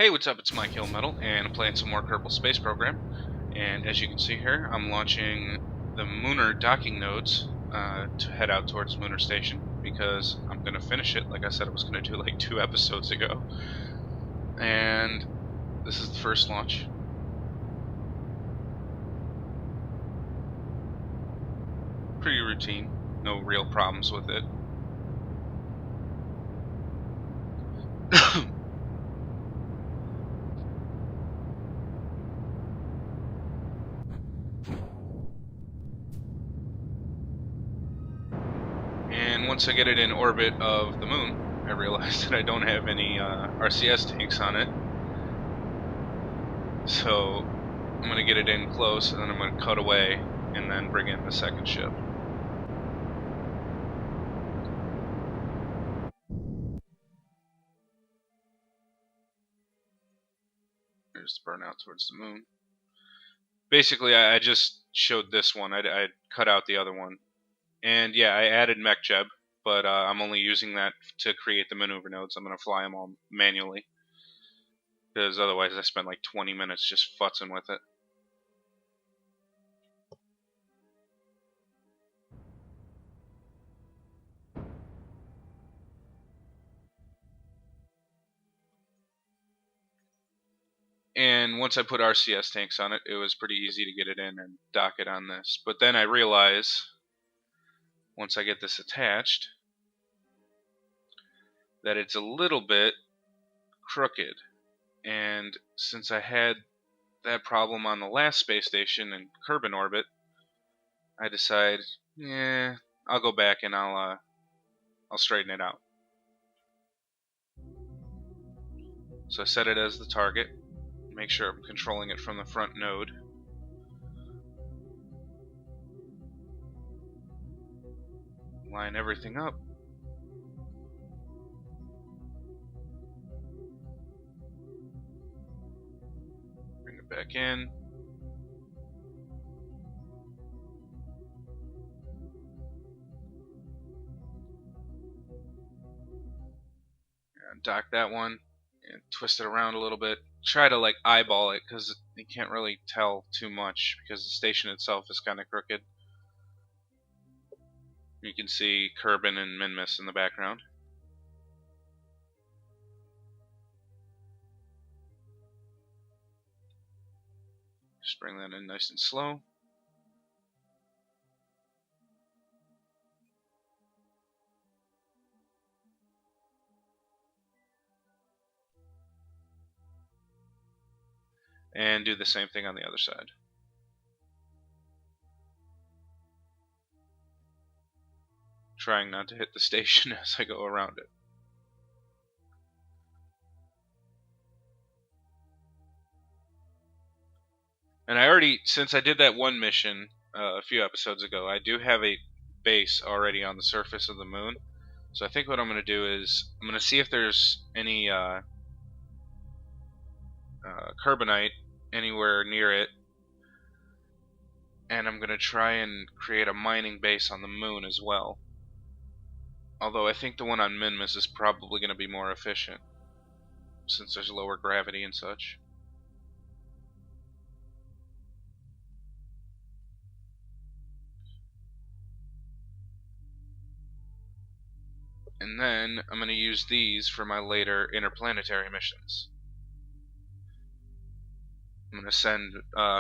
Hey, what's up? It's Mykill Metal, and I'm playing some more Kerbal Space Program. And as you can see here, I'm launching the Münar docking nodes to head out towards Münar Station because I'm going to finish it like I said I was going to do like 2 episodes ago. And this is the first launch. Pretty routine, no real problems with it. And once I get it in orbit of the moon, I realize that I don't have any RCS tanks on it. So I'm going to get it in close, and then I'm going to cut away, and then bring in the second ship. There's the burnout towards the moon. Basically, I just showed this one. I cut out the other one. And yeah, I added MechJeb, but I'm only using that to create the maneuver nodes. I'm going to fly them all manually, because otherwise I spend like 20 minutes just futzing with it. And once I put RCS tanks on it, it was pretty easy to get it in and dock it on this. But then I realize, once I get this attached, that it's a little bit crooked. And since I had that problem on the last space station in Kerbal orbit, I decide, yeah, I'll go back and I'll straighten it out. So I set it as the target. Make sure I'm controlling it from the front node. Line everything up. Bring it back in. And dock that one and twist it around a little bit. Try to like eyeball it, because you can't really tell too much because the station itself is kind of crooked. You can see Kerbal and Minmus in the background. Just bring that in nice and slow. And do the same thing on the other side. Trying not to hit the station as I go around it. And I already, since I did that one mission a few episodes ago, I do have a base already on the surface of the moon. So I think what I'm going to do is, I'm going to see if there's any carbonite anywhere near it. And I'm going to try and create a mining base on the moon as well. Although I think the one on Minmus is probably going to be more efficient, since there's lower gravity and such. And then I'm going to use these for my later interplanetary missions. I'm going to send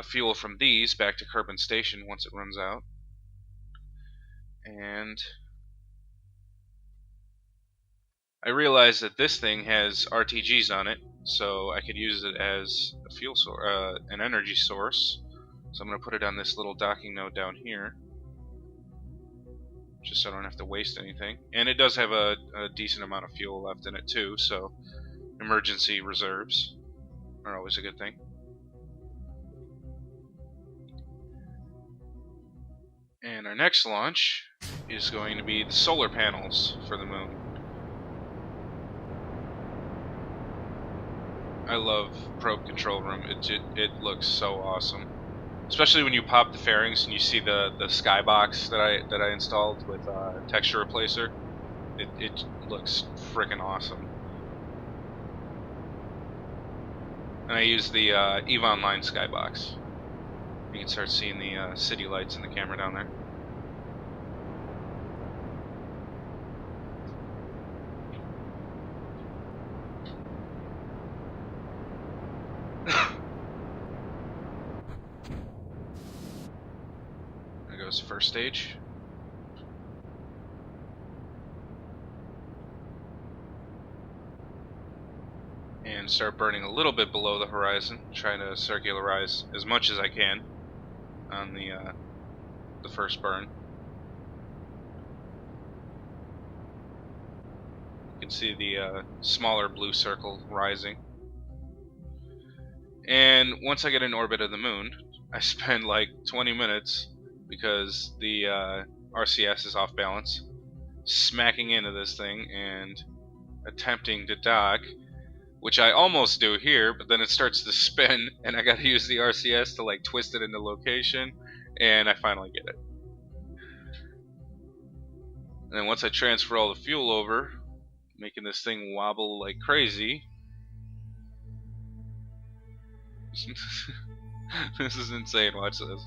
fuel from these back to Kerbal Station once it runs out. And I realized that this thing has RTGs on it, so I could use it as a fuel source, an energy source. So I'm going to put it on this little docking node down here, just so I don't have to waste anything. And it does have a decent amount of fuel left in it too, so emergency reserves are always a good thing. And our next launch is going to be the solar panels for the moon. I love Probe Control Room. It looks so awesome, especially when you pop the fairings and you see the skybox that I installed with texture replacer. It looks freaking awesome. And I use the EVE Online skybox. You can start seeing the city lights in the camera down there. There goes the first stage. And start burning a little bit below the horizon, trying to circularize as much as I can on the first burn. You can see the smaller blue circle rising. And once I get in orbit of the moon, I spend like 20 minutes, because the RCS is off balance, smacking into this thing and attempting to dock, which I almost do here, but then it starts to spin, and I gotta use the RCS to like twist it into location, and I finally get it. And then once I transfer all the fuel over, making this thing wobble like crazy. This is insane, watch this.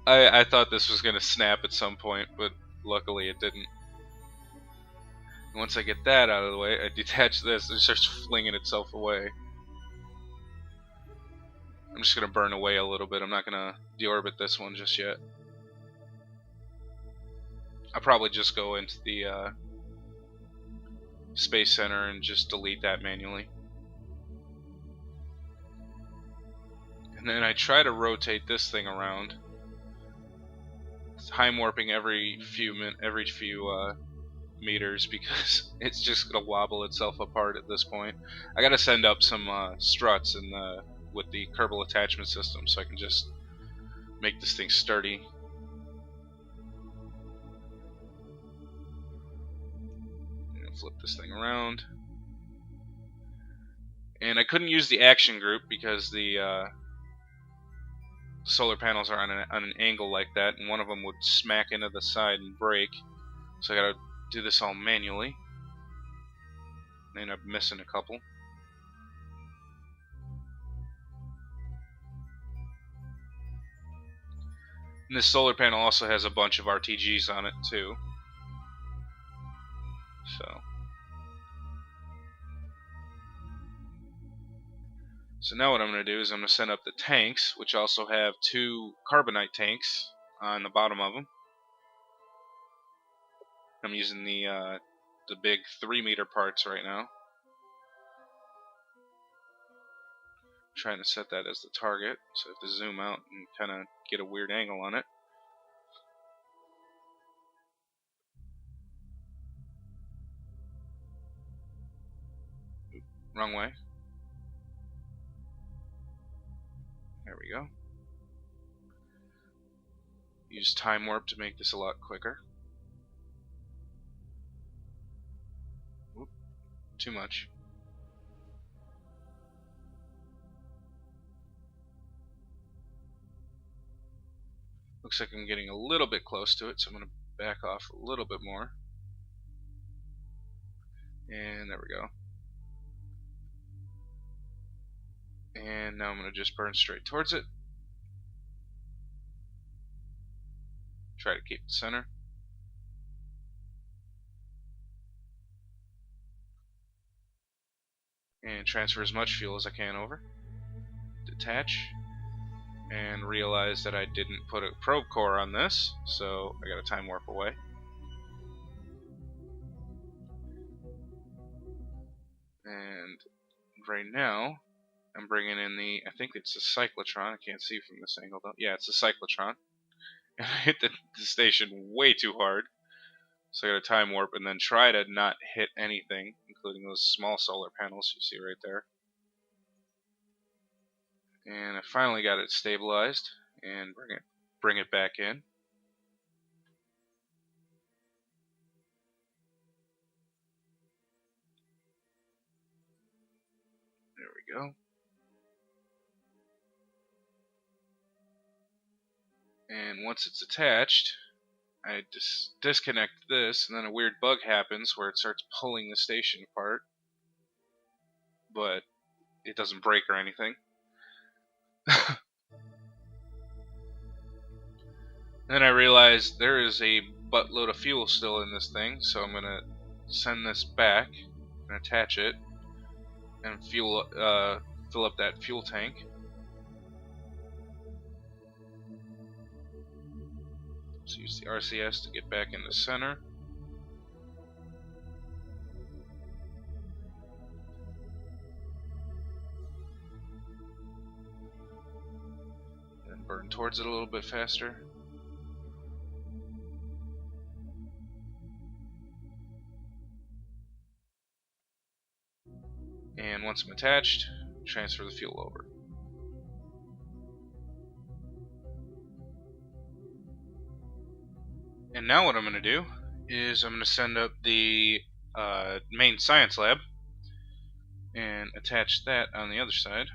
I thought this was gonna snap at some point, but luckily it didn't. Once I get that out of the way, I detach this and it starts flinging itself away. I'm just going to burn away a little bit. I'm not going to deorbit this one just yet. I'll probably just go into the Space Center and just delete that manually. And then I try to rotate this thing around. Time warping every few meters, because it's just gonna wobble itself apart at this point. I gotta send up some struts in with the Kerbal attachment system, so I can just make this thing sturdy. Flip this thing around, and I couldn't use the action group because the solar panels are on an angle like that, and one of them would smack into the side and break. So I gotta do this all manually. I end up missing a couple. And this solar panel also has a bunch of RTGs on it too. So now what I'm going to do is I'm going to send up the tanks, which also have 2 carbonite tanks on the bottom of them. I'm using the big 3-meter parts right now. I'm trying to set that as the target, so I have to zoom out and kind of get a weird angle on it. Wrong way. There we go. Use time warp to make this a lot quicker. Oop, too much. Looks like I'm getting a little bit close to it, so I'm going to back off a little bit more. And there we go. And now I'm going to just burn straight towards it. Try to keep the center. And transfer as much fuel as I can over. Detach. And realize that I didn't put a probe core on this, so I got to time warp away. And right now, I'm bringing in the, I think it's a cyclotron. I can't see from this angle though. Yeah, it's a cyclotron. And I hit the station way too hard. So I got to time warp and then try to not hit anything, including those small solar panels you see right there. And I finally got it stabilized and bring it back in. There we go. And once it's attached, I just disconnect this, and then a weird bug happens where it starts pulling the station apart, but it doesn't break or anything. Then I realized there is a buttload of fuel still in this thing, so I'm gonna send this back and attach it and fill up that fuel tank. So use the RCS to get back in the center. And burn towards it a little bit faster. And once I'm attached, transfer the fuel over. And now what I'm going to do is I'm going to send up the main science lab and attach that on the other side.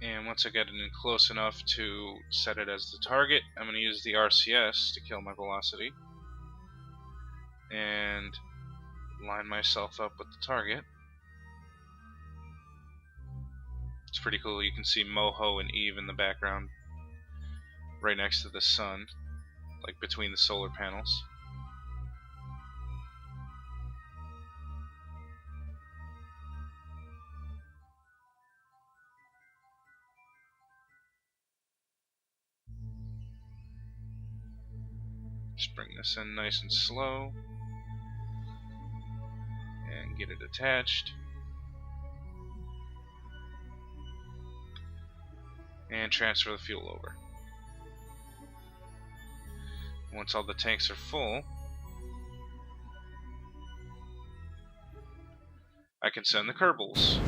And once I get it in close enough to set it as the target, I'm going to use the RCS to kill my velocity and line myself up with the target. It's pretty cool. You can see Moho and Eve in the background right next to the sun, like between the solar panels. Just bring this in nice and slow and get it attached. And transfer the fuel over. Once all the tanks are full, I can send the Kerbals.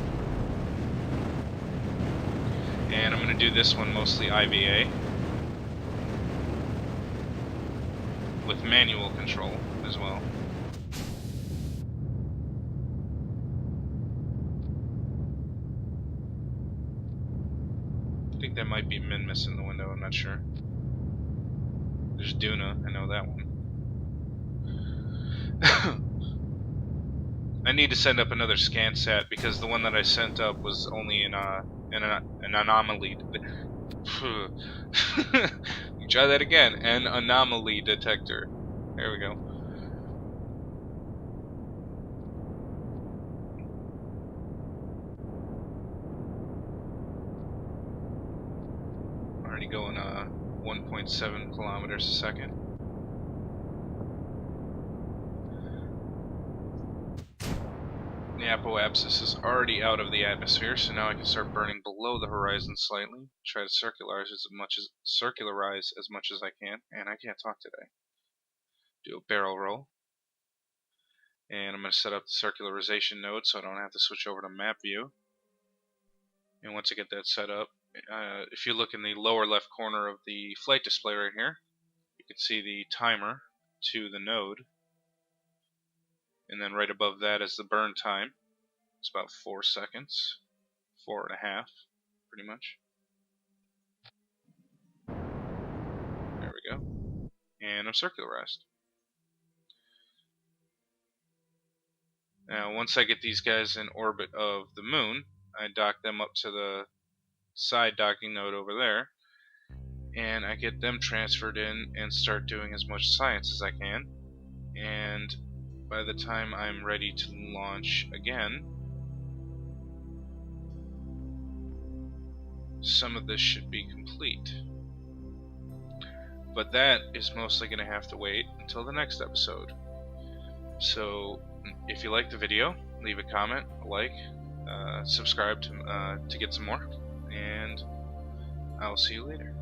And I'm going to do this one mostly IVA with manual control as well. I think that might be Minmus in the window, I'm not sure. There's Duna, I know that one. I need to send up another ScanSat because the one that I sent up was only an anomaly. You try that again. An anomaly detector. There we go. Already going 1.7 kilometers a second. The apoapsis is already out of the atmosphere, so now I can start burning below the horizon slightly. Try to circularize as much as I can, and I can't talk today. Do a barrel roll, and I'm going to set up the circularization node so I don't have to switch over to map view. And once I get that set up, if you look in the lower left corner of the flight display right here, you can see the timer to the node. And then right above that is the burn time. It's about 4 seconds. 4.5, pretty much. There we go. And I'm circularized. Now, once I get these guys in orbit of the moon, I dock them up to the side docking node over there, and I get them transferred in and start doing as much science as I can. And by the time I'm ready to launch again, some of this should be complete. But that is mostly going to have to wait until the next episode. So if you liked the video, leave a comment, a like, subscribe to get some more, and I'll see you later.